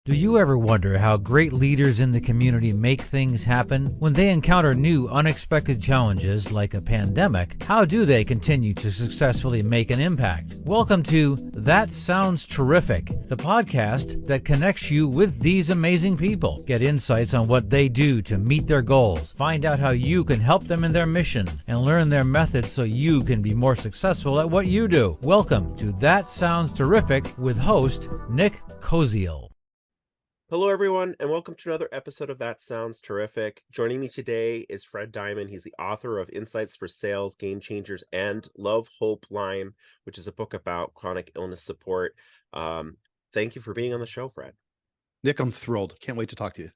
Do you ever wonder how great leaders in the community make things happen? When they encounter new, unexpected challenges like a pandemic, how do they continue to successfully make an impact? Welcome to That Sounds Terrific, the podcast that connects you with these amazing people. Get insights on what they do to meet their goals, find out how you can help them in their mission, and learn their methods so you can be more successful at what you do. Welcome to That Sounds Terrific with host Nick Koziol. Hello, everyone, and welcome to another episode of That Sounds Terrific. Joining me today is Fred Diamond. He's the author of Insights for Sales, Game Changers, and Love, Hope, Lyme, which is a book about chronic illness support. Thank you for being on the show, Fred. Nick, I'm thrilled. Can't wait to talk to you.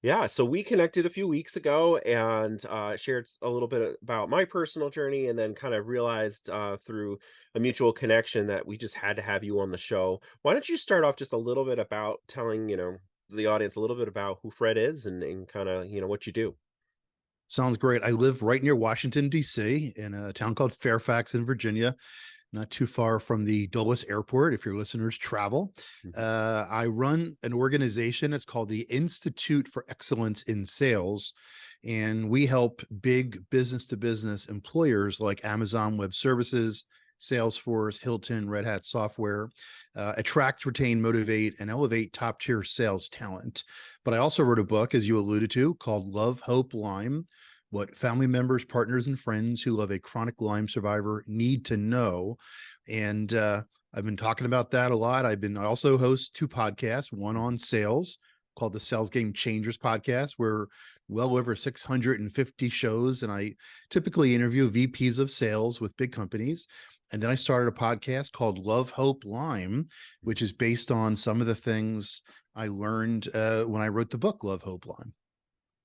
Yeah, so we connected a few weeks ago and shared a little bit about my personal journey, and then kind of realized through a mutual connection that we just had to have you on the show. Why don't you start off just a little bit about telling, the audience a little bit about who Fred is and kind of, what you do. Sounds great. I live right near Washington, D.C., in a town called Fairfax in Virginia, not too far from the Dulles Airport, if your listeners travel. I run an organization. It's called the Institute for Excellence in Sales, and we help big business-to-business employers like Amazon Web Services, Salesforce, Hilton, Red Hat Software, attract, retain, motivate, and elevate top-tier sales talent. But I also wrote a book, as you alluded to, called Love, Hope, Lyme: What Family Members, Partners, and Friends Who Love a Chronic Lyme Survivor Need to Know. And I've been talking about that a lot. I also host two podcasts, one on sales called the Sales Game Changers podcast, where well over 650 shows, and I typically interview VPs of sales with big companies. And then I started a podcast called Love, Hope, Lyme, which is based on some of the things I learned when I wrote the book, Love, Hope, Lyme.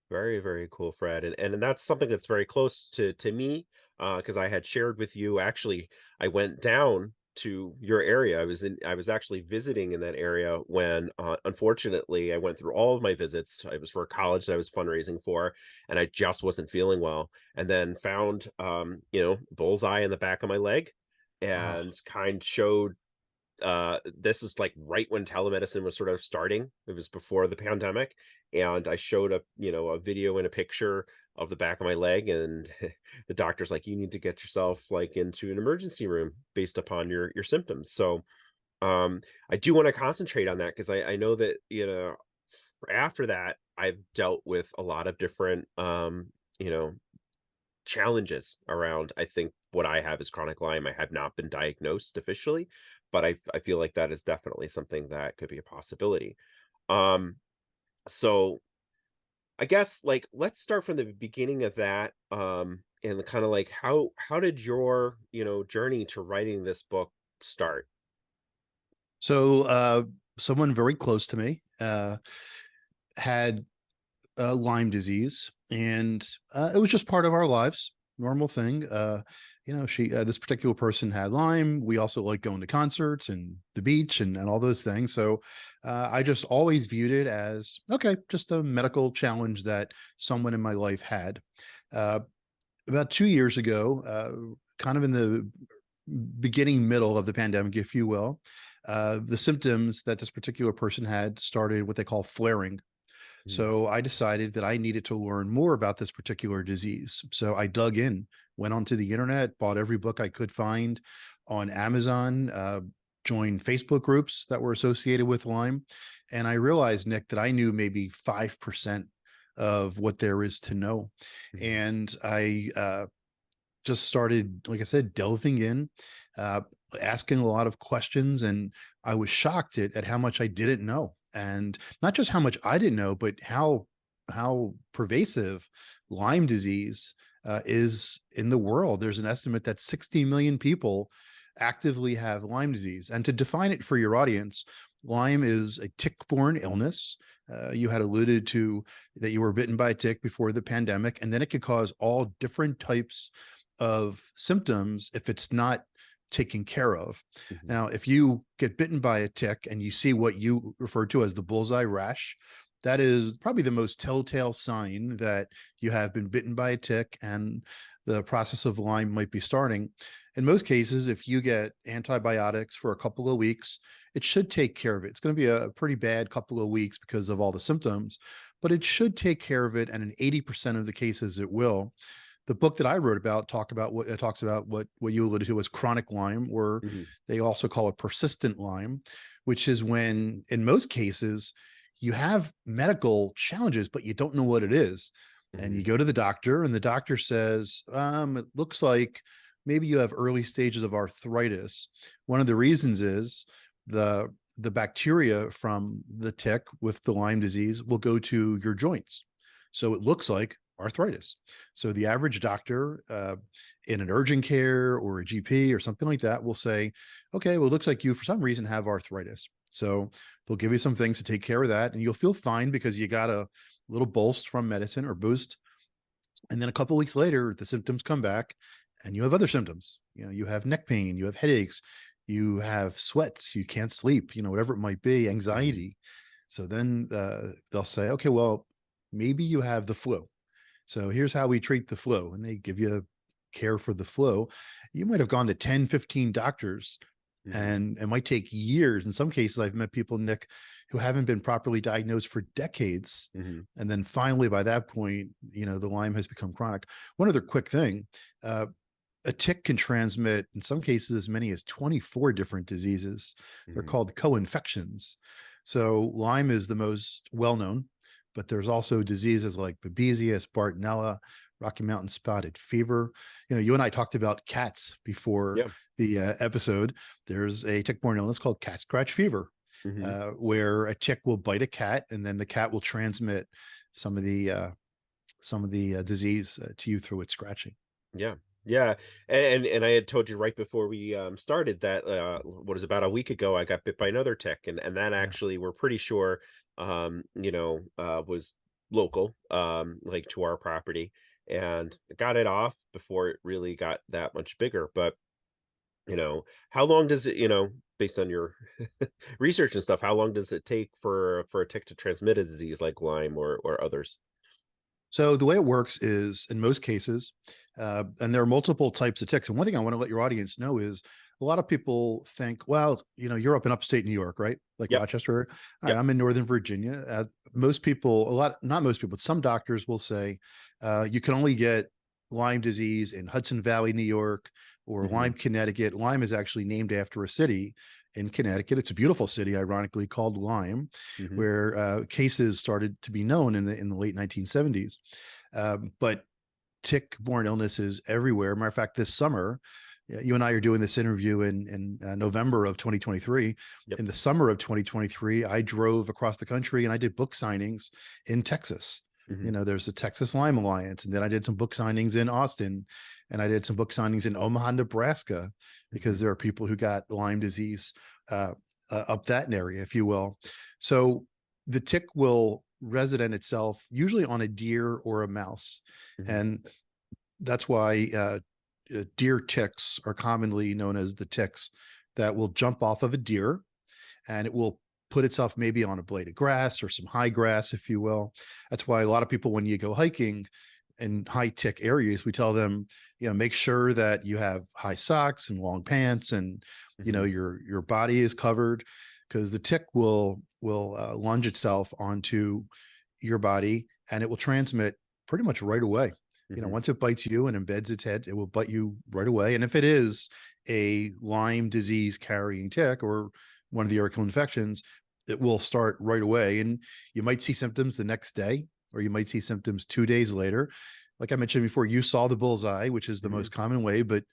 Very, very cool, Fred. And that's something that's very close to me, because I had shared with you. Actually, I went down to your area. I was actually visiting in that area when, unfortunately, I went through all of my visits. I was for a college that I was fundraising for, and I just wasn't feeling well. And then found, bullseye in the back of my leg, and kind showed. This is like right when telemedicine was sort of starting. It was before the pandemic, and I showed a video and a picture of the back of my leg, and the doctor's like, you need to get yourself like into an emergency room based upon your symptoms. So I do want to concentrate on that, because I know that after that I've dealt with a lot of different challenges around. I think what I have is chronic Lyme. I have not been diagnosed officially, but I feel like that is definitely something that could be a possibility. So I guess, like, let's start from the beginning of that, and kind of like how did your journey to writing this book start? So someone very close to me had Lyme disease, and it was just part of our lives, normal thing. This particular person had Lyme. We also like going to concerts and the beach and all those things. So I just always viewed it as, okay, just a medical challenge that someone in my life had. About 2 years ago, kind of in the middle of the pandemic, if you will, the symptoms that this particular person had started what they call flaring. So I decided that I needed to learn more about this particular disease. So I dug in, went onto the internet, bought every book I could find on Amazon, joined Facebook groups that were associated with Lyme. And I realized, Nick, that I knew maybe 5% of what there is to know. And I just started, like I said, delving in, asking a lot of questions. And I was shocked at how much I didn't know. And not just how much I didn't know, but how pervasive Lyme disease is in the world. There's an estimate that 60 million people actively have Lyme disease. And to define it for your audience, Lyme is a tick-borne illness. You had alluded to that you were bitten by a tick before the pandemic, and then it could cause all different types of symptoms if it's not taken care of. Now, if you get bitten by a tick and you see what you refer to as the bullseye rash, that is probably the most telltale sign that you have been bitten by a tick and the process of Lyme might be starting. In most cases, if you get antibiotics for a couple of weeks, it should take care of it. It's going to be a pretty bad couple of weeks because of all the symptoms, but it should take care of it. And in 80% of the cases, it will. The book that I wrote about talks about what you alluded to as chronic Lyme, or Hmm. they also call it persistent Lyme, which is when, in most cases, you have medical challenges, but you don't know what it is. And Hmm. you go to the doctor, and the doctor says, it looks like maybe you have early stages of arthritis. One of the reasons is the bacteria from the tick with the Lyme disease will go to your joints. So it looks like arthritis. So the average doctor in an urgent care or a GP or something like that will say, okay, well, it looks like you for some reason have arthritis. So they'll give you some things to take care of that, and you'll feel fine because you got a little boost from medicine or boost. And then a couple of weeks later, the symptoms come back and you have other symptoms. You have neck pain, you have headaches, you have sweats, you can't sleep, whatever it might be, Hmm. anxiety. So then they'll say, okay, well, maybe you have the flu. So here's how we treat the flu. And they give you care for the flu. You might have gone to 10, 15 doctors, Hmm. and it might take years. In some cases, I've met people, Nick, who haven't been properly diagnosed for decades. Hmm. And then finally, by that point, the Lyme has become chronic. One other quick thing, uh, a tick can transmit, in some cases, as many as 24 different diseases. They're Hmm. called co-infections. So Lyme is the most well-known, but there's also diseases like Babesia, Bartonella, Rocky Mountain spotted fever. You and I talked about cats before Yeah. the episode. There's a tick-borne illness called cat scratch fever, Hmm. where a tick will bite a cat, and then the cat will transmit some of the disease to you through its scratching. Yeah. Yeah. And I had told you right before we started that what is about a week ago I got bit by another tick, and that Yeah. actually we're pretty sure was local, like to our property, and got it off before it really got that much bigger. But how long does it, based on your research and stuff, how long does it take for a tick to transmit a disease like Lyme or others? So the way it works is, in most cases, and there are multiple types of ticks. And one thing I want to let your audience know is a lot of people think, well, you're up in upstate New York, right? Like Yep. Rochester. All right, Yep. I'm in Northern Virginia. Most people, not most people, but some doctors will say you can only get Lyme disease in Hudson Valley, New York, or Hmm. Lyme, Connecticut. Lyme is actually named after a city in Connecticut. It's a beautiful city, ironically, called Lyme, Hmm. where cases started to be known in the late 1970s. But tick-borne illnesses everywhere. Matter of fact, this summer, you and I are doing this interview in November of 2023. Yep. In the summer of 2023, I drove across the country and I did book signings in Texas. Hmm. There's the Texas Lyme Alliance, and then I did some book signings in Austin, and I did some book signings in Omaha, Nebraska, Hmm. because there are people who got Lyme disease uh, up that area, if you will. So the tick will resident itself usually on a deer or a mouse, Hmm. and that's why deer ticks are commonly known as the ticks that will jump off of a deer, and it will put itself maybe on a blade of grass or some high grass, if you will. That's why a lot of people, when you go hiking in high tick areas, we tell them, make sure that you have high socks and long pants, and Hmm. your body is covered, because the tick will lunge itself onto your body, and it will transmit pretty much right away. Hmm. Once it bites you and embeds its head, it will bite you right away. And if it is a Lyme disease carrying tick or one of the urical infections, it will start right away. And you might see symptoms the next day, or you might see symptoms 2 days later. Like I mentioned before, you saw the bullseye, which is the Hmm. most common way, but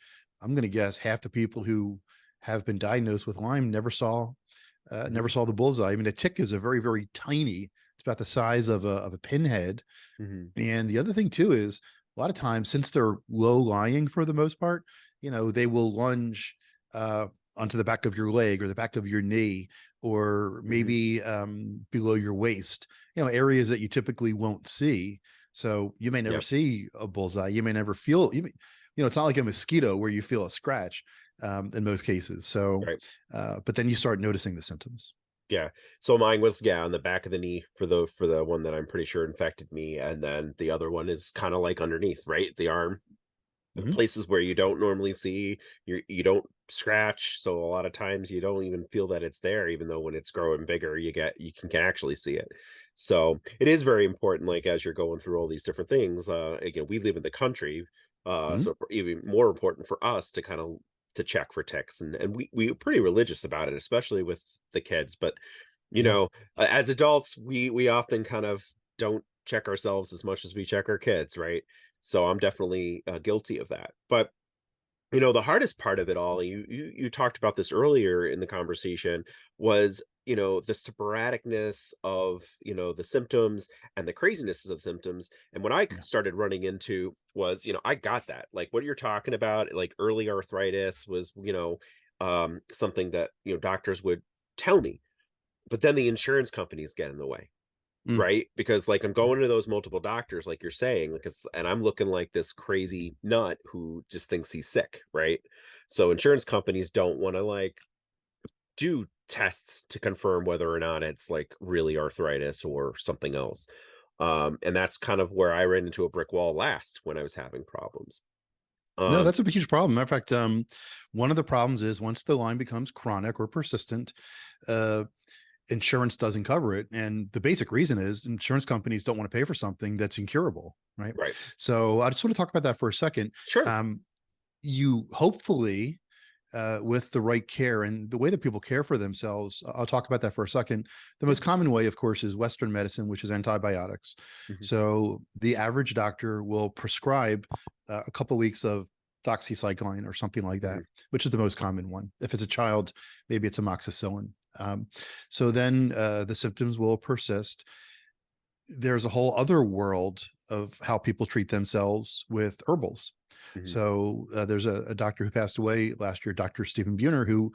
I'm going to guess half the people who have been diagnosed with Lyme never Hmm. saw the bullseye. I mean, a tick is a very, very tiny. It's about the size of a pinhead. Hmm. And the other thing too is, a lot of times, since they're low lying for the most part, they will lunge uh, onto the back of your leg or the back of your knee, or Hmm. maybe below your waist, areas that you typically won't see. So you may never Yep. see a bullseye. You may never feel, it's not like a mosquito where you feel a scratch in most cases. So, Right. but then you start noticing the symptoms. Yeah. So mine was, on the back of the knee for the one that I'm pretty sure infected me, and then the other one is kind of like underneath, right? The arm. Mhm. places where you don't normally see. You don't scratch, so a lot of times you don't even feel that it's there, even though when it's growing bigger, you can actually see it. So it is very important, like as you're going through all these different things. Again, we live in the country, Mhm. so even more important for us to kind of to check for ticks, and we're pretty religious about it, especially with the kids. But you Yeah. know, as adults, we often kind of don't check ourselves as much as we check our kids, right? So I'm definitely guilty of that. But the hardest part of it all, you talked about this earlier in the conversation, was the sporadicness of the symptoms and the craziness of symptoms. And what I Yeah. started running into was I got that, like what you're talking about, like early arthritis was something that doctors would tell me, but then the insurance companies get in the way. Mm. Right? Because, like, I'm Yeah. going to those multiple doctors, like you're saying, like, and I'm looking like this crazy nut who just thinks he's sick, right? So insurance companies don't want to like do tests to confirm whether or not it's like really arthritis or something else. And that's kind of where I ran into a brick wall last when I was having problems. No, Um, that's a huge problem. Matter of fact, one of the problems is once the Lyme becomes chronic or persistent, uh, insurance doesn't cover it. And the basic reason is insurance companies don't want to pay for something that's incurable, right? right. So I just want to talk about that for a second. Sure. Um, you hopefully, with the right care and the way that people care for themselves, I'll talk about that for a second. The Yeah. most common way, of course, is Western medicine, which is antibiotics. Mhm. So the average doctor will prescribe a couple weeks of doxycycline or something like that, Mhm. which is the most common one. If it's a child, maybe it's amoxicillin. So then the symptoms will persist. There's a whole other world of how people treat themselves with herbals. Mhm. So there's a doctor who passed away last year, Dr. Stephen Buhner, who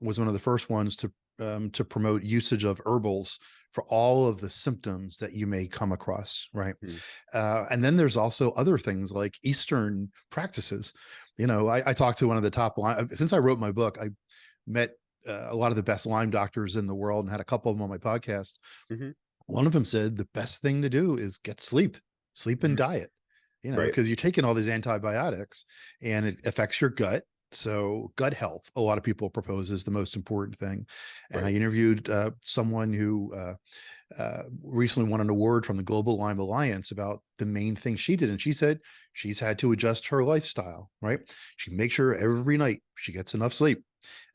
was one of the first ones to promote usage of herbals for all of the symptoms that you may come across, right? Mhm. And then there's also other things like Eastern practices. I talked to one of the top Lyme, since I wrote my book, I met a lot of the best Lyme doctors in the world and had a couple of them on my podcast. Mhm. One of them said the best thing to do is get sleep and Mhm. diet, Right. because you're taking all these antibiotics and it affects your gut. So gut health, a lot of people propose is the most important thing. And I Right. interviewed someone who recently won an award from the Global Lyme Alliance about the main thing she did. And she said she's had to adjust her lifestyle, right? She makes sure every night she gets enough sleep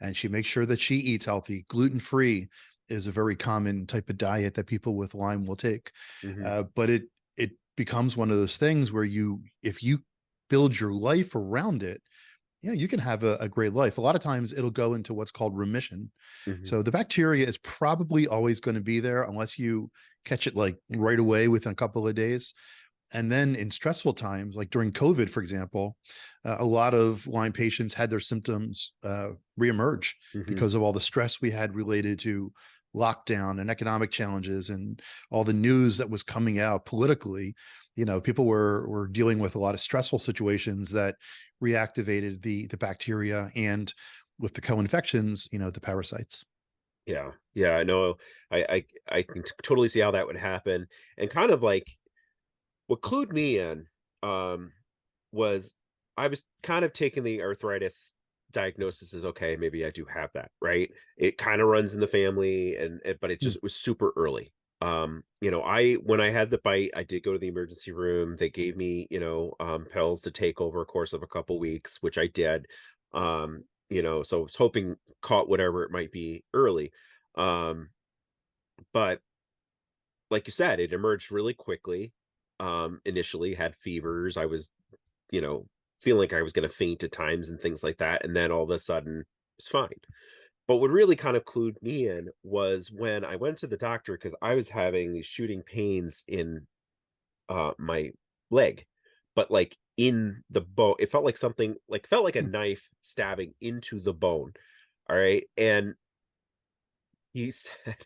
and she makes sure that she eats healthy. Gluten free is a very common type of diet that people with Lyme will take. Mhm. But it becomes one of those things where if you build your life around it, yeah, you can have a great life. A lot of times it'll go into what's called remission. Mhm. So the bacteria is probably always going to be there unless you catch it like right away within a couple of days. And then in stressful times, like during COVID, for example, a lot of Lyme patients had their symptoms reemerge Mhm. because of all the stress we had related to lockdown and economic challenges and all the news that was coming out politically. People were dealing with a lot of stressful situations that reactivated the bacteria and with the co-infections, the parasites. Yeah. Yeah. I know. I can totally see how that would happen, and kind of like what clued me in, um, was I was kind of taking the arthritis diagnosis as, okay, maybe I do have that, right? It kind of runs in the family, but Hmm. it was super early. I when I had the bite, I did go to the emergency room. They gave me, pills to take over a course of a couple weeks, which I did. So I was hoping caught whatever it might be early. Um, but like you said, it emerged really quickly. Initially had fevers. I was, you know, feeling like I was going to faint at times and things like that. And then all of a sudden it's fine. But what really kind of clued me in was when I went to the doctor because I was having these shooting pains in my leg, but like in the bone. It felt like something like felt like a knife stabbing into the bone. All right. And he said,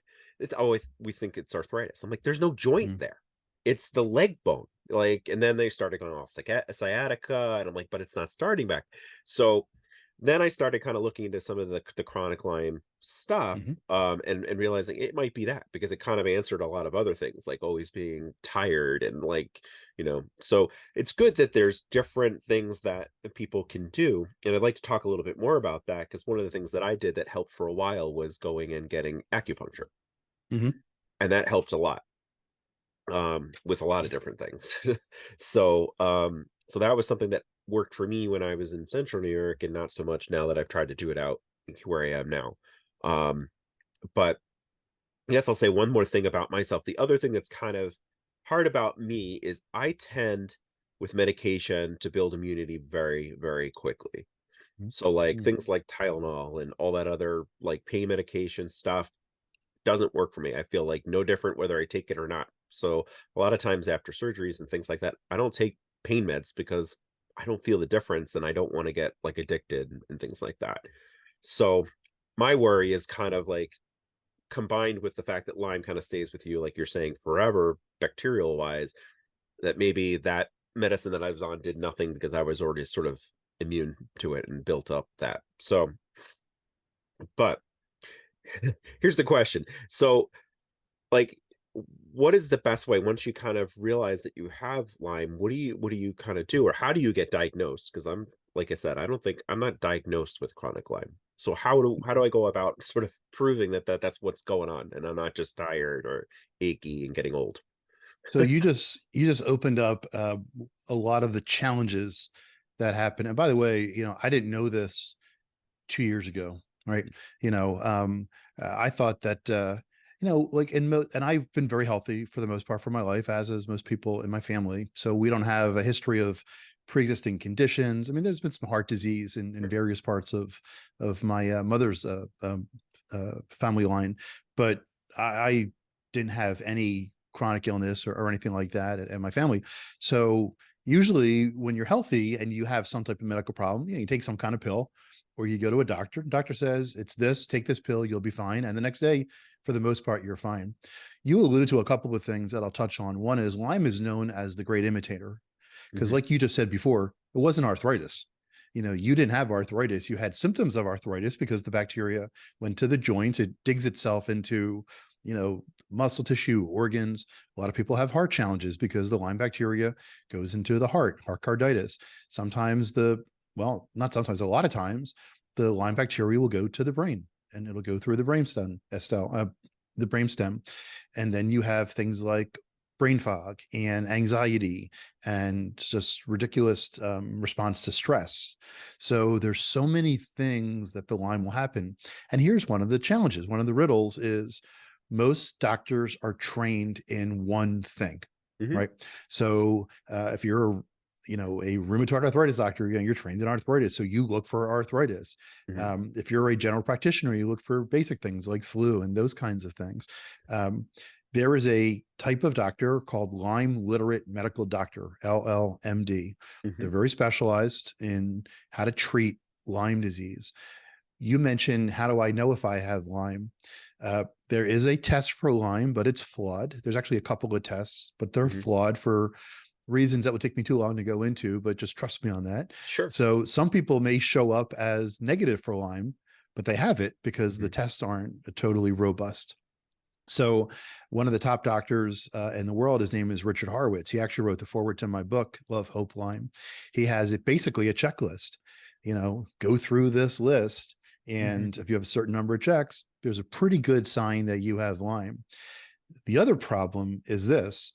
we think it's arthritis. I'm like, there's no joint Hmm. there. It's the leg bone. Like, and then they started going all sciatica, and I'm like, but it's not starting back. So then I started kind of looking into some of the chronic Lyme stuff, Mhm. and realizing it might be that because it kind of answered a lot of other things, like always being tired and like, so it's good that there's different things that people can do. And I'd like to talk a little bit more about that because one of the things that I did that helped for a while was going and getting acupuncture. Mhm. And that helped a lot, with a lot of different things. So that was something that worked for me when I was in central New York and not so much now that I've tried to do it out where I am now. Um, but yes, I'll say one more thing about myself. The other thing that's kind of hard about me is I tend with medication to build immunity very, very quickly. Mhm. So like Mhm. things like Tylenol and all that other like pain medication stuff doesn't work for me. I feel like no different whether I take it or not. So a lot of times after surgeries and things like that, I don't take pain meds because I don't feel the difference and I don't want to get like addicted and things like that. So my worry is kind of like combined with the fact that Lyme kind of stays with you, like you're saying, forever, bacterial wise, that maybe that medicine that I was on did nothing because I was already sort of immune to it and built up that. So, but here's the question. So, like, what is the best way once you kind of realize that you have Lyme? What do you kind of do, or how do you get diagnosed? Because I'm like I said, I don't think I'm not diagnosed with chronic Lyme. So how do I go about sort of proving that's what's going on, and I'm not just tired or achy and getting old? So you just opened up a lot of the challenges that happen. And by the way, I didn't know this 2 years ago, right? I thought that like and I've been very healthy for the most part for my life, as is most people in my family. So we don't have a history of pre-existing conditions. I mean, there's been some heart disease in various parts of my mother's family line, but I didn't have any chronic illness or anything like that in my family. So usually when you're healthy and you have some type of medical problem, you take some kind of pill or you go to a doctor. Doctor says it's this, take this pill, you'll be fine. And the next day, for the most part, you're fine. You alluded to a couple of things that I'll touch on. One is Lyme is known as the great imitator because, Hmm. like you just said before, it wasn't arthritis. You didn't have arthritis. You had symptoms of arthritis because the bacteria went to the joints. It digs itself into, muscle tissue, organs. A lot of people have heart challenges because the Lyme bacteria goes into the heart carditis. Sometimes not sometimes, a lot of times, the Lyme bacteria will go to the brain and it'll go through the brainstem, the brainstem. And then you have things like brain fog and anxiety and just ridiculous response to stress. So there's so many things that the Lyme will happen. And here's one of the challenges. One of the riddles is most doctors are trained in one thing, Hmm. right? So if you're a rheumatoid arthritis doctor, you're trained in arthritis, so you look for arthritis. Hmm. If you're a general practitioner, you look for basic things like flu and those kinds of things. um, there is a type of doctor called Lyme literate medical doctor, LLMD. Hmm. They're very specialized in how to treat Lyme disease. You mentioned, how do I know if I have Lyme? There is a test for Lyme, but it's flawed. There's actually a couple of tests, but they're Hmm. flawed for reasons that would take me too long to go into, but just trust me on that. Sure. So some people may show up as negative for Lyme, but they have it because the Hmm. tests aren't totally robust. So one of the top doctors in the world, his name is Richard Horowitz. He actually wrote the foreword to my book, Love, Hope, Lyme. He has it basically a checklist, go through this list. Hmm. And if you have a certain number of checks, there's a pretty good sign that you have Lyme. The other problem is this.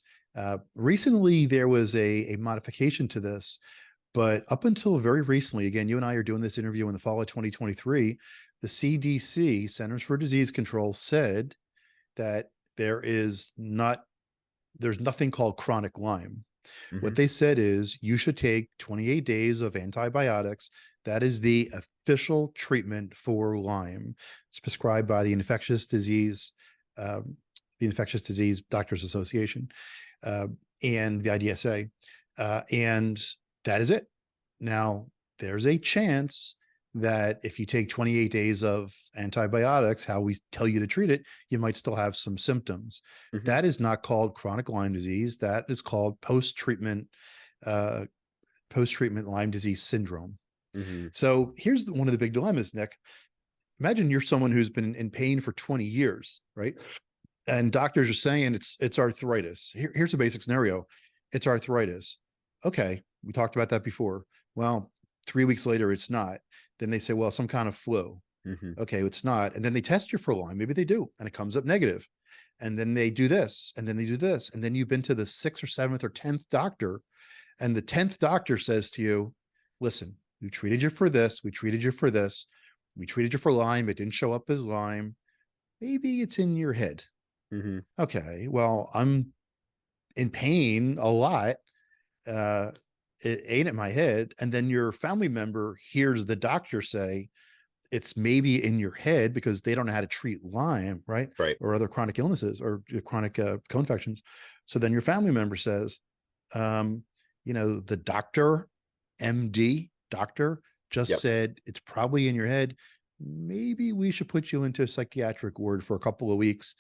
Recently, there was a modification to this, but up until very recently, again, you and I are doing this interview in the fall of 2023, the CDC, Centers for Disease Control, said that there's nothing called chronic Lyme. What Hmm. they said is you should take 28 days of antibiotics. That is the official treatment for Lyme. It's prescribed by um, the Infectious Disease Doctors Association, uh, and the IDSA, and that is it. Now, there's a chance that if you take 28 days of antibiotics, how we tell you to treat it, you might still have some symptoms. Hmm. That is not called chronic Lyme disease. That is called uh, post-treatment Lyme disease syndrome. Hmm. So here's one of the big dilemmas, Nick. imagine you're someone who's been in pain for 20 years, right? And doctors are saying it's arthritis. Here's a basic scenario. It's arthritis. Okay, we talked about that before. Well, 3 weeks later, it's not. Then they say, well, some kind of flu. Hmm. Okay, it's not. And then they test you for Lyme. Maybe they do, and it comes up negative. And then they do this, and then they do this. And then you've been to the sixth or seventh or 10th doctor, and the 10th doctor says to you, listen, we treated you for this, we treated you for this, we treated you for Lyme, it didn't show up as Lyme. Maybe it's in your head. Hmm. Okay, well, I'm in pain a lot. It ain't in my head. And then your family member hears the doctor say it's maybe in your head because they don't know how to treat Lyme, right? Right. Or other chronic illnesses or chronic co-infections. So then your family member says, the doctor, MD, doctor just Yep. said it's probably in your head. Maybe we should put you into a psychiatric ward for a couple of weeks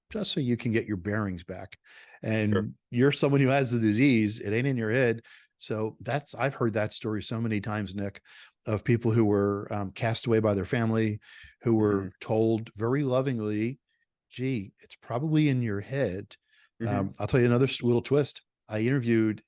just so you can get your bearings back. And Sure. you're someone who has the disease, it ain't in your head. So I've heard that story so many times, Nick, of people who were cast away by their family, who were Hmm. told very lovingly, gee, it's probably in your head. Hmm. I'll tell you another little twist. I interviewed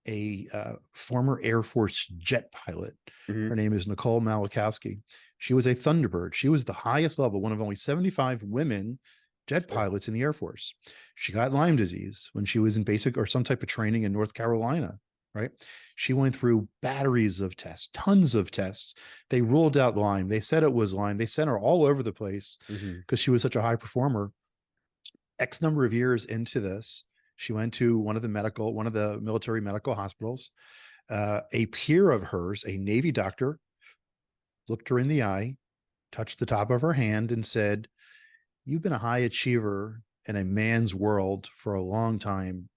a former Air Force jet pilot. Hmm. Her name is Nicole Malachowski. She was a Thunderbird. She was the highest level, one of only 75 women jet Sure. pilots in the Air Force. She got Lyme disease when she was in basic or some type of training in North Carolina, right? She went through batteries of tests, tons of tests. They ruled out Lyme. They said it was Lyme. They sent her all over the place Hmm. because she was such a high performer. X number of years into this, she went to one of the military medical hospitals. A peer of hers, a Navy doctor, looked her in the eye, touched the top of her hand, and said, you've been a high achiever in a man's world for a long time.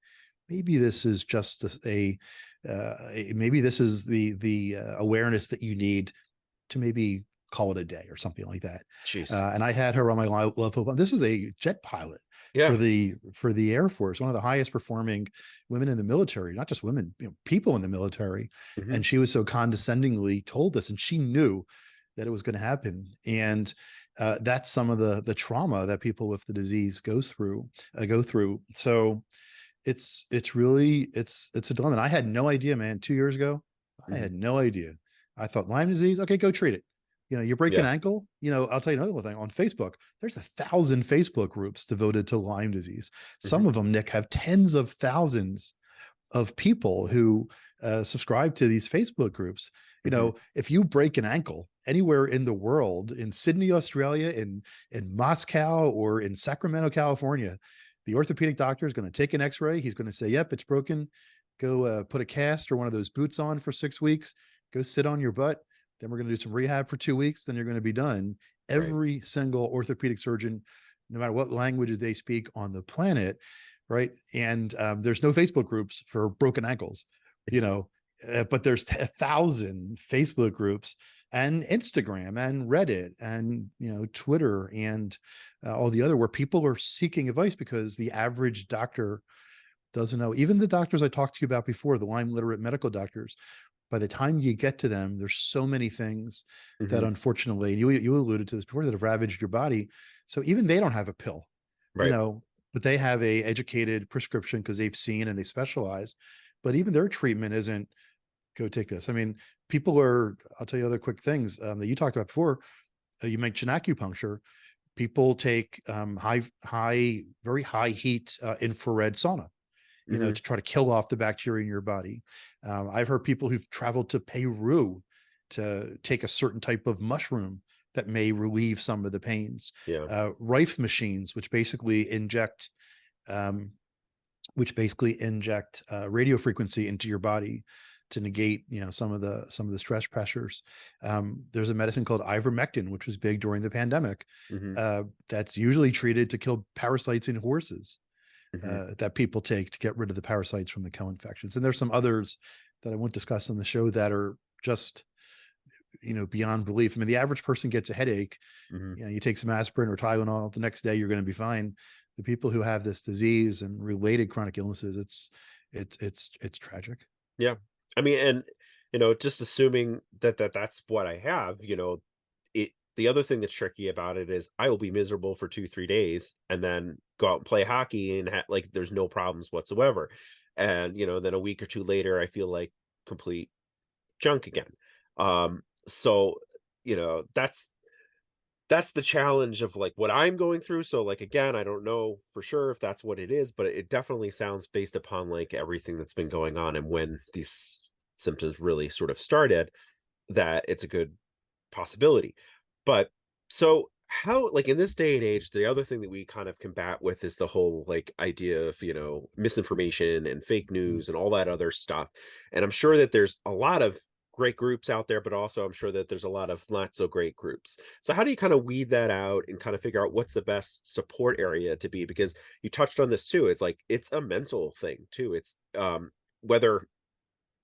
Maybe this is just maybe this is the awareness that you need to maybe call it a day or something like that. Jeez. And I had her on my love phone. This is a jet pilot Yeah. for the Air Force, one of the highest performing women in the military, not just women, people in the military. Hmm. And she was so condescendingly told this, and she knew that it was going to happen. And that's some of the trauma that people with the disease go through. So it's really it's a dilemma. And I had no idea, man. 2 years ago, I Hmm. had no idea. I thought Lyme disease, okay, go treat it. You break an Yeah. ankle. I'll tell you another thing. On Facebook, there's 1,000 Facebook groups devoted to Lyme disease. Hmm. Some of them, Nick, have tens of thousands of people who subscribe to these Facebook groups. Hmm. If you break an ankle anywhere in the world, in Sydney, Australia, in Moscow, or in Sacramento, California, the orthopedic doctor is going to take an X-ray. He's going to say, "Yep, it's broken. Go put a cast or one of those boots on for 6 weeks. Go sit on your butt. Then we're going to do some rehab for 2 weeks. Then you're going to be done." Right. Every single orthopedic surgeon, no matter what languages they speak on the planet, right? And there's no Facebook groups for broken ankles, but there's 1,000 Facebook groups and Instagram and Reddit and Twitter and all the other where people are seeking advice because the average doctor doesn't know. Even the doctors I talked to you about before, the Lyme literate medical doctors, by the time you get to them, there's so many things that Hmm. unfortunately, and you alluded to this before, that have ravaged your body. So even they don't have a pill, you Right. know, but they have a educated prescription because they've seen and they specialize. But even their treatment isn't go take this. I mean, I'll tell you other quick things that you talked about before. You mentioned acupuncture. People take very high heat infrared sauna, Hmm. to try to kill off the bacteria in your body. I've heard people who've traveled to Peru to take a certain type of mushroom that may relieve some of the pains. Yeah. Rife machines, which basically inject um, radio frequency into your body to negate some of the stress pressures. There's a medicine called ivermectin, which was big during the pandemic. Hmm. That's usually treated to kill parasites in horses Hmm. that people take to get rid of the parasites from the co-infections. And there's some others that I won't discuss on the show that are just beyond belief. I mean, the average person gets a headache. Hmm. You take some aspirin or Tylenol, the next day you're going to be fine. The people who have this disease and related chronic illnesses, it's tragic. Yeah. I mean, and just assuming that that's what I have, it the other thing that's tricky about it is I will be miserable for 2, 3 days and then go out and play hockey and like there's no problems whatsoever. And, then a week or two later, I feel like complete junk again. So, that's the challenge of like what I'm going through. So like again, I don't know for sure if that's what it is, but it definitely sounds based upon like everything that's been going on and when these symptoms really sort of started, that it's a good possibility. But so how, like in this day and age, the other thing that we kind of combat with is the whole like idea of, misinformation and fake Mm. news and all that other stuff. And I'm sure that there's a lot of great groups out there, but also I'm sure that there's a lot of not so great groups. So how do you kind of weed that out and kind of figure out what's the best support area to be? Because you touched on this too. It's like it's a mental thing too. It's whether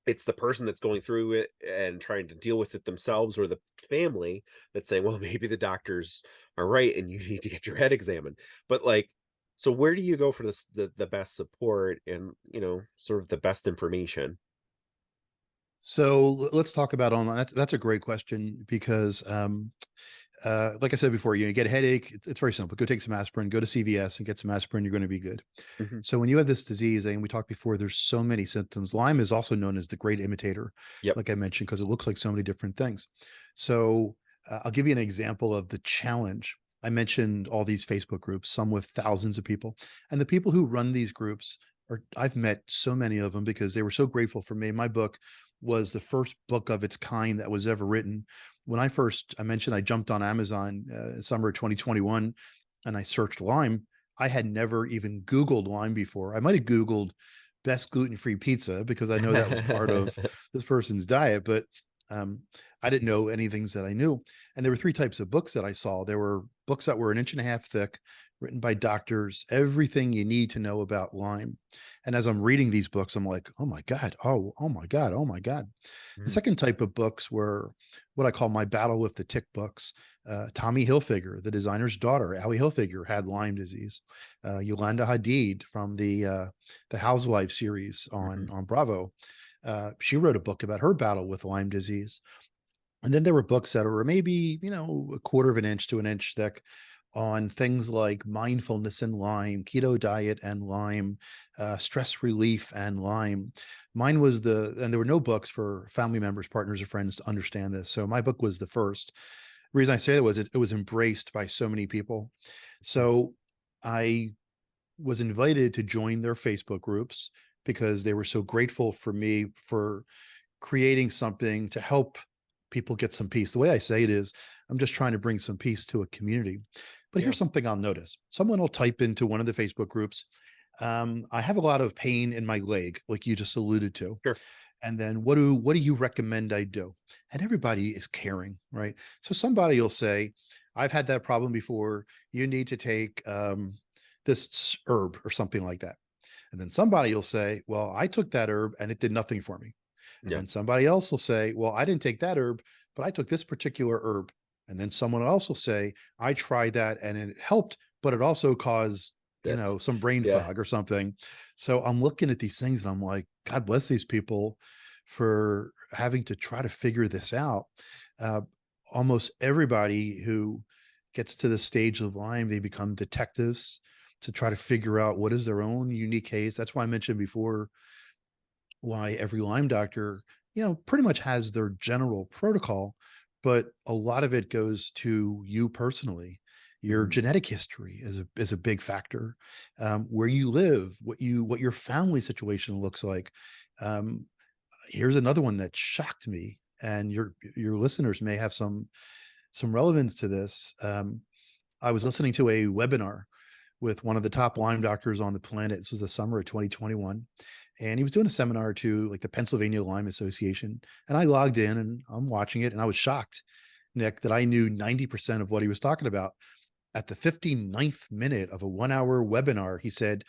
it's the person that's going through it and trying to deal with it themselves or the family that's saying, well, maybe the doctors are right and you need to get your head examined. But like, so where do you go for this, the best support and, sort of the best information? So let's talk about online. That's a great question because like I said before, you get a headache. It's very simple. Go take some aspirin, go to CVS and get some aspirin. You're going to be good. Hmm. So when you have this disease, and we talked before, there's so many symptoms. Lyme is also known as the great imitator, Yep. like I mentioned, because it looks like so many different things. So I'll give you an example of the challenge. I mentioned all these Facebook groups, some with thousands of people, and the people who run these groups are, I've met so many of them because they were so grateful for me. My book was the first book of its kind that was ever written. When I mentioned I jumped on Amazon summer of 2021 and I searched Lyme. I had never even Googled Lyme before. I might have Googled best gluten-free pizza because I know that was part of this person's diet, but um, I didn't know any things that I knew. And there were three types of books that I saw. There were books that were an inch and a half thick, written by doctors, everything you need to know about Lyme. And as I'm reading these books, I'm like, oh my God, oh my God, oh my God. The Mhm. second type of books were what I call my battle with the tick books. Tommy Hilfiger, the designer's daughter, Allie Hilfiger, had Lyme disease. Yolanda Hadid from the Housewives series Mhm. on Bravo, she wrote a book about her battle with Lyme disease. And then there were books that were maybe, a quarter of an inch to an inch thick on things like mindfulness and Lyme, keto diet and Lyme, stress relief and Lyme. Mine was and there were no books for family members, partners, or friends to understand this. So my book was the first. The reason I say that was it was embraced by so many people. So I was invited to join their Facebook groups because they were so grateful for me for creating something to help people get some peace. The way I say it is, I'm just trying to bring some peace to a community. But Yeah. here's something I'll notice. Someone will type into one of the Facebook groups, I have a lot of pain in my leg, like you just alluded to. Sure. And then what do you recommend I do? And everybody is caring, right? So somebody will say, I've had that problem before. You need to take this herb or something like that. And then somebody will say, well, I took that herb and it did nothing for me. And Yeah. then somebody else will say, well, I didn't take that herb, but I took this particular herb. And then someone else will say, I tried that and it helped, but it also caused, This. some brain Yeah. fog or something. So I'm looking at these things and I'm like, God bless these people for having to try to figure this out. Uh, Almost everybody who gets to the stage of Lyme, they become detectives to try to figure out what is their own unique case. That's why I mentioned before why every Lyme doctor, pretty much has their general protocol, but a lot of it goes to you personally. Your Mhm. genetic history is a big factor. Where you live, what your family situation looks like. Um, Here's another one that shocked me, and your listeners may have some relevance to this. I was listening to a webinar with one of the top Lyme doctors on the planet. This was the summer of 2021. And he was doing a seminar to like the Pennsylvania Lyme Association. And I logged in and I'm watching it. And I was shocked, Nick, that I knew 90% of what he was talking about. At the 59th minute of a 1 hour webinar, he said,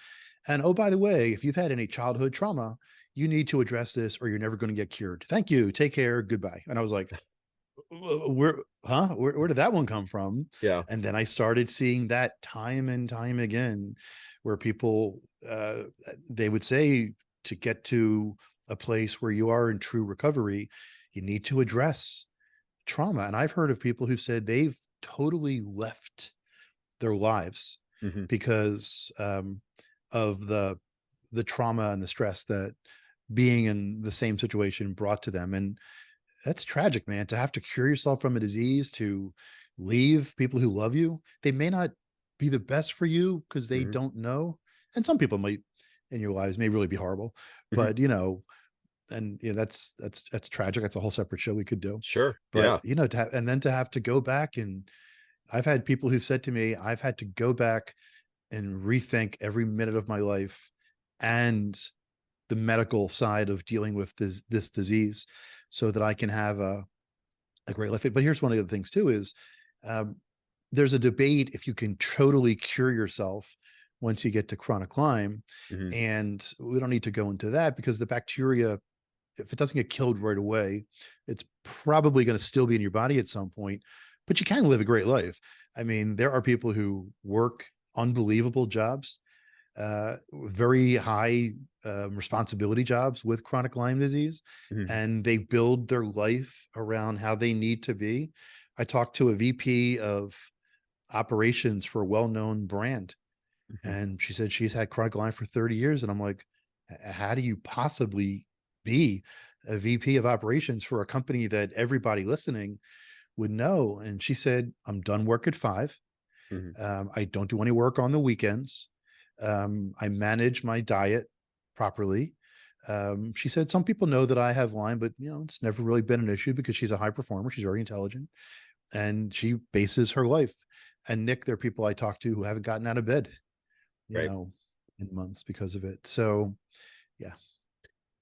and oh, by the way, if you've had any childhood trauma, you need to address this or you're never going to get cured. Thank you. Take care. Goodbye. And I was like, where did that one come from? Yeah. And then I started seeing that time and time again, where people they would say to get to a place where you are in true recovery, you need to address trauma. And I've heard of people who said they've totally left their lives Hmm. because of the trauma and the stress that being in the same situation brought to them. And that's tragic, man, to have to cure yourself from a disease, to leave people who love you. They may not be the best for you because they Hmm. don't know. And some people might in your lives may really be horrible, Hmm. but and that's tragic. That's a whole separate show we could do. Sure. But Yeah. and then to have to go back, and I've had people who've said to me, I've had to go back and rethink every minute of my life and the medical side of dealing with this disease so that I can have a great life. But here's one of the things too is um, there's a debate if you can totally cure yourself once you get to chronic Lyme. Hmm. And we don't need to go into that because the bacteria, if it doesn't get killed right away, it's probably going to still be in your body at some point, but you can live a great life. I mean, there are people who work unbelievable jobs, very high responsibility jobs with chronic Lyme disease, Hmm. and they build their life around how they need to be. I talked to a VP of operations for a well-known brand, Hmm. and she said she's had chronic Lyme for 30 years. And I'm like, how do you possibly be a VP of operations for a company that everybody listening would know? And she said, I'm done work at 5. Hmm. I don't do any work on the weekends. I manage my diet properly. She said some people know that I have Lyme, but it's never really been an issue because she's a high performer. She's very intelligent, and she bases her life. And Nick, there are people I talk to who haven't gotten out of bed, you Right. know, in months because of it. So yeah.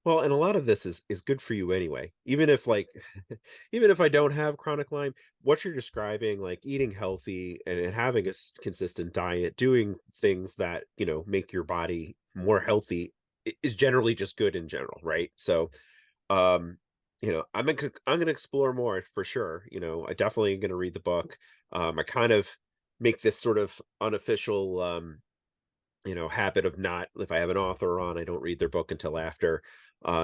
Well, and a lot of this is good for you anyway. Even if like even if I don't have chronic Lyme, what you're describing, like eating healthy and having a consistent diet, doing things that, make your body more healthy is generally just good in general, right? So, um, I'm gonna explore more for sure. I definitely gonna read the book. I kind of make this sort of unofficial habit of not, if I have an author on, I don't read their book until after,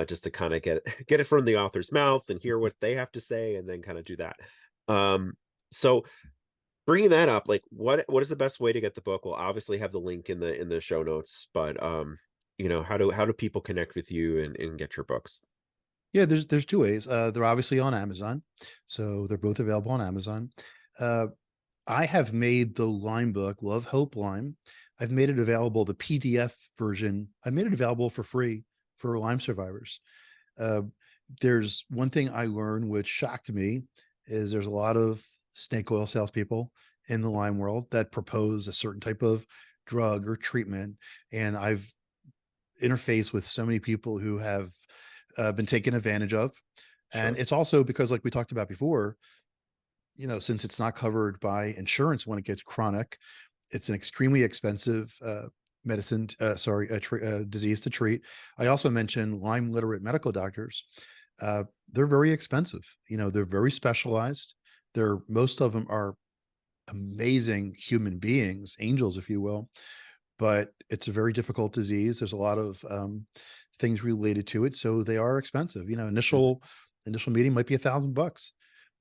just to kind of get it from the author's mouth and hear what they have to say, and then kind of do that. Um, so bringing that up, like, what is the best way to get the book? We'll obviously have the link in the show notes, but how do people connect with you and get your books? Yeah, there's two ways. They're obviously on Amazon, so they're both available on Amazon. Uh, I have made the Lyme book, Love, Hope, Lyme. I've made it available, the PDF version. I made it available for free for Lyme survivors. Uh, there's one thing I learned which shocked me is there's a lot of snake oil salespeople in the Lyme world that propose a certain type of drug or treatment, and I've interfaced with so many people who have been taken advantage of. And Sure. it's also because, like we talked about before, since it's not covered by insurance when it gets chronic, it's an extremely expensive disease to treat. I also mentioned Lyme literate medical doctors. They're very expensive. They're very specialized. Most of them are amazing human beings, angels, if you will, but it's a very difficult disease. There's a lot of things related to it, so they are expensive. Mhm. Initial meeting might be $1,000.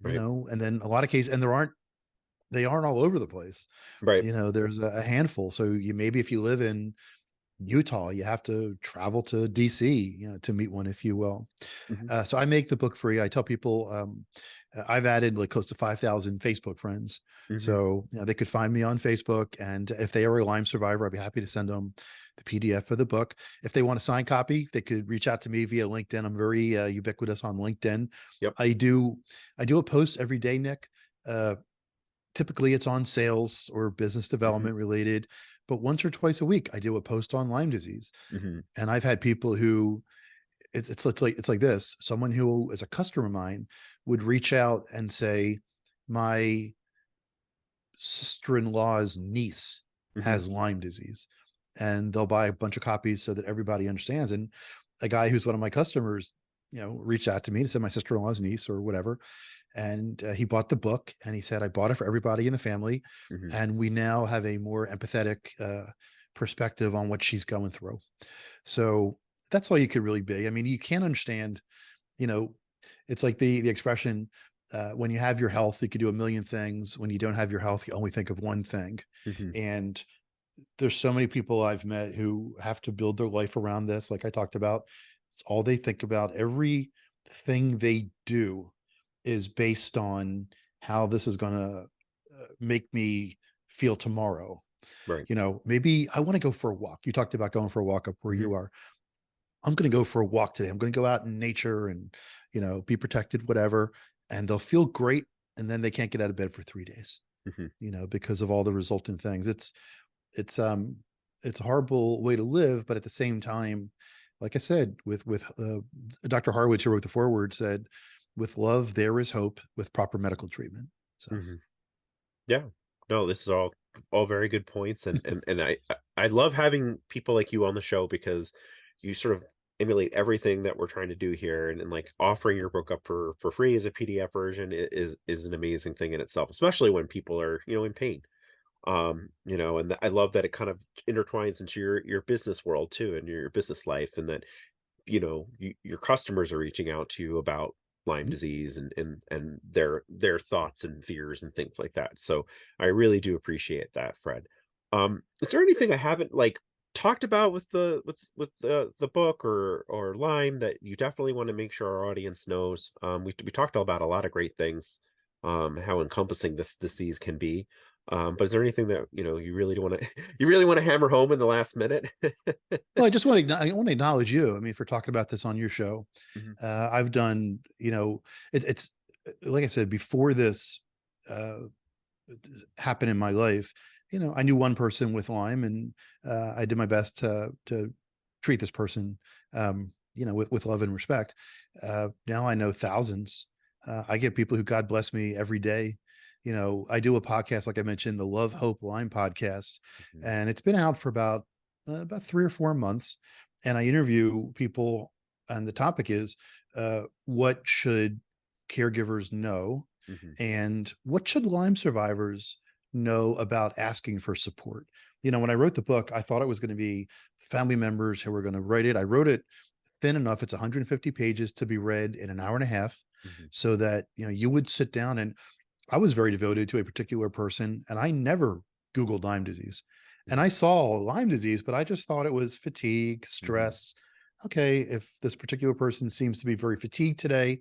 Right. And then a lot of cases, and they aren't all over the place. Right. There's a handful. So maybe if you live in Utah, you have to travel to DC, to meet one, if you will. Hmm. So I make the book free. I tell people I've added like close to 5,000 Facebook friends. Hmm. So they could find me on Facebook. And if they are a Lyme survivor, I'd be happy to send them the PDF for the book. If they want a signed copy, they could reach out to me via LinkedIn. I'm very ubiquitous on LinkedIn. Yep. I do a post every day, Nick. Uh, Typically it's on sales or business Hmm. development related, but once or twice a week, I do a post on Lyme disease. Hmm. And I've had people who it's like this. Someone who is a customer of mine would reach out and say, my sister-in-law's niece Hmm. has Lyme disease, and they'll buy a bunch of copies so that everybody understands. And a guy who's one of my customers, reached out to me and said my sister-in-law's niece or whatever, and he bought the book, and he said I bought it for everybody in the family, Hmm. and we now have a more empathetic perspective on what she's going through. So that's all you could really be. I mean, you can't understand, you know, it's like the expression, when you have your health, you could do a million things. When you don't have your health, you only think of one thing. Hmm. And there's so many people I've met who have to build their life around this. Like I talked about, it's all they think about. Everything they do is based on how this is going to make me feel tomorrow. Right. Maybe I want to go for a walk. You talked about going for a walk up where Hmm. you are. I'm going to go for a walk today. I'm going to go out in nature and, be protected, whatever. And they'll feel great. And then they can't get out of bed for 3 days, Hmm. because of all the resultant things. It's a horrible way to live, but at the same time, like I said, with Dr. Harwich, who wrote the foreword, said, "With love, there is hope. With proper medical treatment." So, Hmm. Yeah. No, this is all very good points, and I love having people like you on the show because you sort of emulate everything that we're trying to do here, and like offering your book up for free as a PDF version is an amazing thing in itself, especially when people are, in pain. And I love that it kind of intertwines into your business world too, and your business life, and that your customers are reaching out to you about Lyme mhm. disease and their thoughts and fears and things like that. So I really do appreciate that, Fred. Is there anything I haven't like talked about with the book or Lyme that you definitely want to make sure our audience knows? We talked about a lot of great things, how encompassing this disease can be. But is there anything that you really want to you really want to hammer home in the last minute? Well, I want to acknowledge you. I mean, for talking about this on your show. Mhm. I've done, it's like I said before this uh, happened in my life. I knew one person with Lyme, and I did my best to treat this person, with love and respect. Now I know thousands. I get people who, God bless me, every day. I do a podcast, like I mentioned, the Love Hope Lyme podcast, Mhm. and it's been out for about 3 or 4 months. And I interview people, and the topic is what should caregivers know, Mhm. and what should Lyme survivors know about asking for support? When I wrote the book, I thought it was going to be family members who were going to write it. I wrote it thin enough. It's 150 pages to be read in an hour and a half, Mhm. so that you would sit down. And I was very devoted to a particular person, and I never Googled Lyme disease. And I saw Lyme disease, but I just thought it was fatigue, Mhm. stress. Okay, if this particular person seems to be very fatigued today,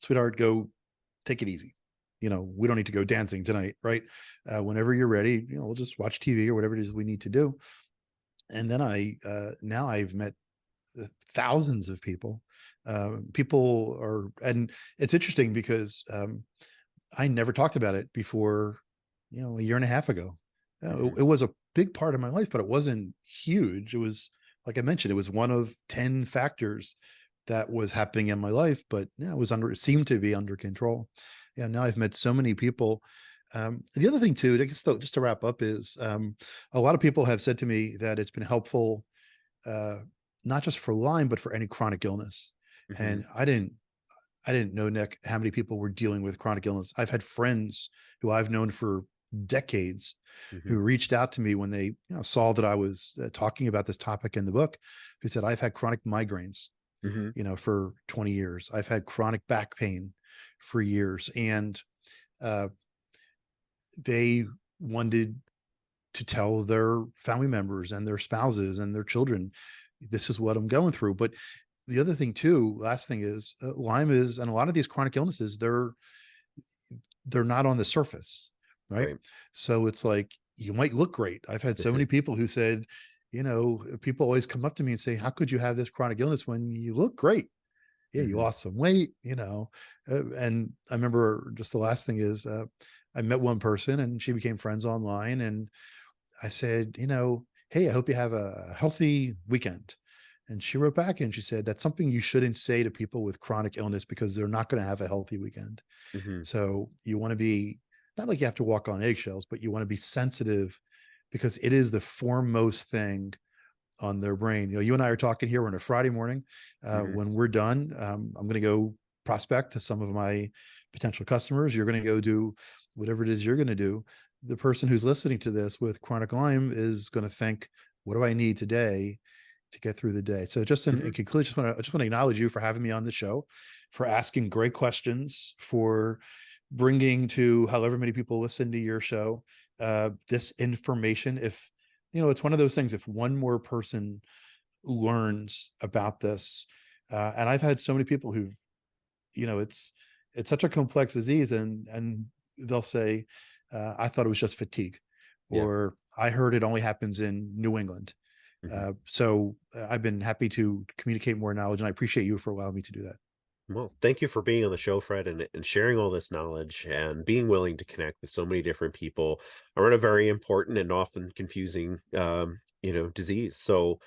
sweetheart, go take it easy. We don't need to go dancing tonight, right? Whenever you're ready, we'll just watch TV or whatever it is we need to do. And then now I've met thousands of people. And it's interesting because I never talked about it before, a year and a half ago. Mhm. It was a big part of my life, but it wasn't huge. It was, like I mentioned, it was one of 10 factors that was happening in my life, but yeah, it seemed to be under control. Yeah. Now I've met so many people. The other thing too, I guess, though, just to wrap up, is a lot of people have said to me that it's been helpful, uh, not just for Lyme, but for any chronic illness. Mhm. And I didn't know, Nick, how many people were dealing with chronic illness. I've had friends who I've known for decades who Mhm. reached out to me when they saw that I was talking about this topic in the book, who said, I've had chronic migraines, Mhm. for 20 years. I've had chronic back pain for years. And uh, they wanted to tell their family members and their spouses and their children, this is what I'm going through. But the other thing too, last thing is, Lyme is, and a lot of these chronic illnesses, they're not on the surface, right? Right. So it's like, you might look great. I've had so Mhm. many people who said, people always come up to me and say, how could you have this chronic illness when you look great? Yeah, you Mhm. lost some weight, and I remember, just the last thing is, I met one person and she became friends online, and I said, hey, I hope you have a healthy weekend. And she wrote back and she said, that's something you shouldn't say to people with chronic illness, because they're not going to have a healthy weekend. Mhm. So you want to be, not like you have to walk on eggshells, but you want to be sensitive, because it is the foremost thing on their brain. You and I are talking here on a Friday morning. Mhm. When we're done, I'm going to go prospect to some of my potential customers. You're going to go do whatever it is you're going to do. The person who's listening to this with chronic Lyme is going to think, what do I need today? to get through the day. So just in conclusion, I just want to acknowledge you for having me on the show, for asking great questions, for bringing to however many people listen to your show this information. If it's one of those things, if one more person learns about this, and I've had so many people who've, it's such a complex disease, and they'll say, I thought it was just fatigue, or I heard it only happens in New England. So I've been happy to communicate more knowledge, and I appreciate you for allowing me to do that. Well, thank you for being on the show, Fred, and sharing all this knowledge and being willing to connect with so many different people around a very important and often confusing, disease. So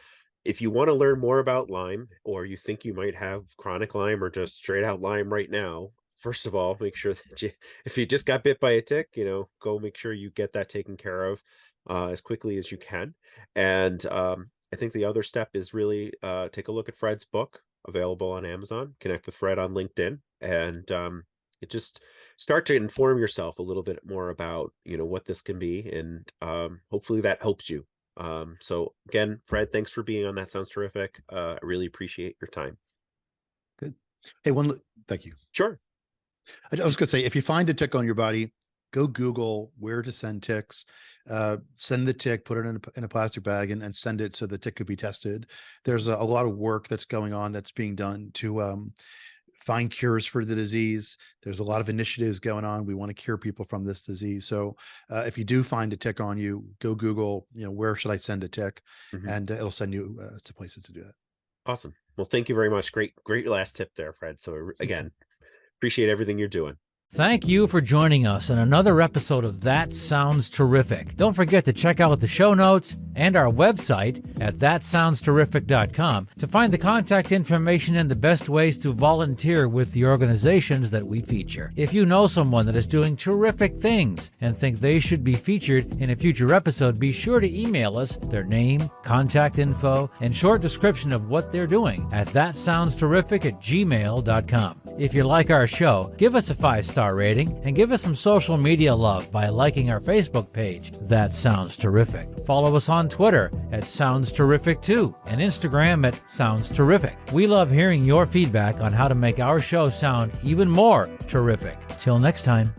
if you want to learn more about Lyme, or you think you might have chronic Lyme or just straight out Lyme right now, first of all, make sure that if you just got bit by a tick, go make sure you get that taken care of as quickly as you can. And I think the other step is really take a look at Fred's book, available on Amazon. Connect with Fred on LinkedIn, and it just start to inform yourself a little bit more about what this can be, and hopefully that helps you. So again, Fred, thanks for being on. That sounds terrific. I really appreciate your time. Good. Hey, thank you. Sure. I was going to say, if you find a tick on your body, go Google where to send ticks, send the tick, put it in a plastic bag, and send it so the tick could be tested. There's a lot of work that's going on, that's being done to find cures for the disease. There's a lot of initiatives going on. We want to cure people from this disease. So if you do find a tick on you, go Google, where should I send a tick? And it'll send you to places to do that. Awesome. Well, thank you very much. Great last tip there, Fred. So again, appreciate everything you're doing. Thank you for joining us in another episode of That Sounds Terrific. Don't forget to check out the show notes and our website at thatsoundsterrific.com to find the contact information and the best ways to volunteer with the organizations that we feature. If you know someone that is doing terrific things and think they should be featured in a future episode, be sure to email us their name, contact info, and short description of what they're doing at thatsoundsterrific@gmail.com. If you like our show, give us a 5-star rating and give us some social media love by liking our Facebook page, That Sounds Terrific. Follow us on Twitter at Sounds Terrific 2 and Instagram at Sounds Terrific. We love hearing your feedback on how to make our show sound even more terrific. Till next time.